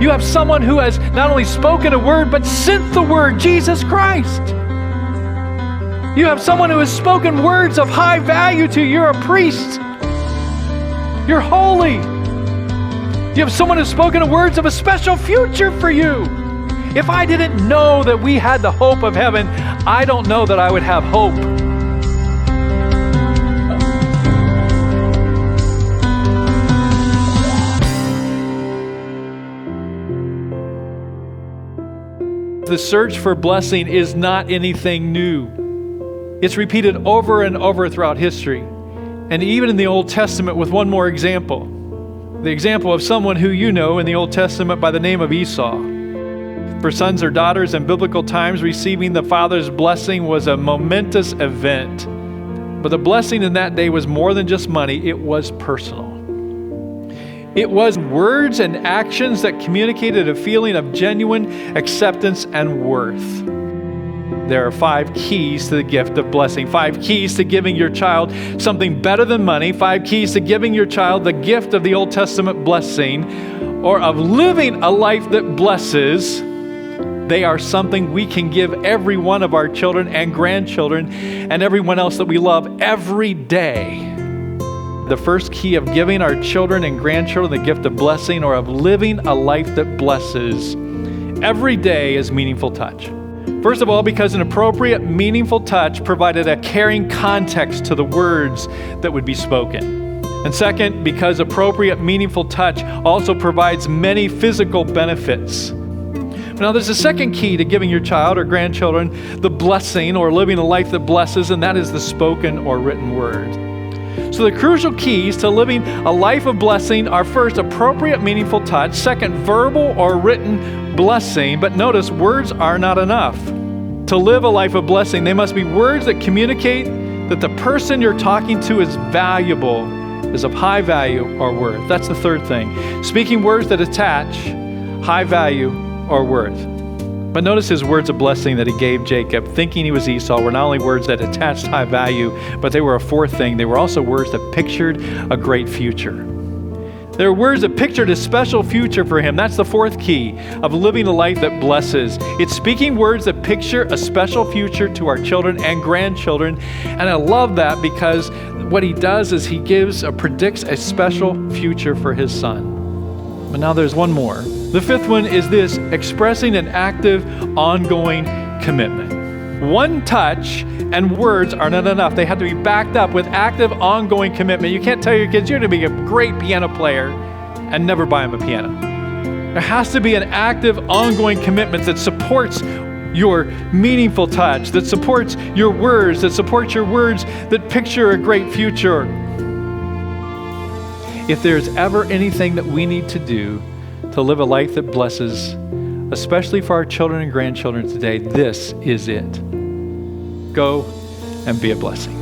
You have someone who has not only spoken a word, but sent the word, Jesus Christ. You have someone who has spoken words of high value to you. You're a priest. You're holy. You have someone who's spoken words of a special future for you. If I didn't know that we had the hope of heaven, I don't know that I would have hope. The search for blessing is not anything new. It's repeated over and over throughout history, and even in the Old Testament with one more example. The example of someone who you know in the Old Testament by the name of Esau. For sons or daughters in biblical times, receiving the father's blessing was a momentous event. But the blessing in that day was more than just money, it was personal. It was words and actions that communicated a feeling of genuine acceptance and worth. There are 5 keys to the gift of blessing, 5 keys to giving your child something better than money, 5 keys to giving your child the gift of the Old Testament blessing, or of living a life that blesses. They are something we can give every one of our children and grandchildren and everyone else that we love every day. The first key of giving our children and grandchildren the gift of blessing, or of living a life that blesses every day, is meaningful touch. First of all, because an appropriate, meaningful touch provided a caring context to the words that would be spoken. And second, because appropriate, meaningful touch also provides many physical benefits. Now, there's a second key to giving your child or grandchildren the blessing, or living a life that blesses, and that is the spoken or written word. So the crucial keys to living a life of blessing are: first, appropriate, meaningful touch; second, verbal or written blessing. But notice, words are not enough. To live a life of blessing, they must be words that communicate that the person you're talking to is valuable, is of high value or worth. That's the third thing. Speaking words that attach high value or worth. But notice his words of blessing that he gave Jacob, thinking he was Esau, were not only words that attached high value, but they were a fourth thing. They were also words that pictured a great future. They were words that pictured a special future for him. That's the fourth key of living a life that blesses. It's speaking words that picture a special future to our children and grandchildren. And I love that, because what he does is he predicts a special future for his son. But now there's one more. The fifth one is this: expressing an active, ongoing commitment. One touch and words are not enough. They have to be backed up with active, ongoing commitment. You can't tell your kids you're going to be a great piano player and never buy them a piano. There has to be an active, ongoing commitment that supports your meaningful touch, that supports your words, that picture a great future. If there's ever anything that we need to do to live a life that blesses, especially for our children and grandchildren today, this is it. Go and be a blessing.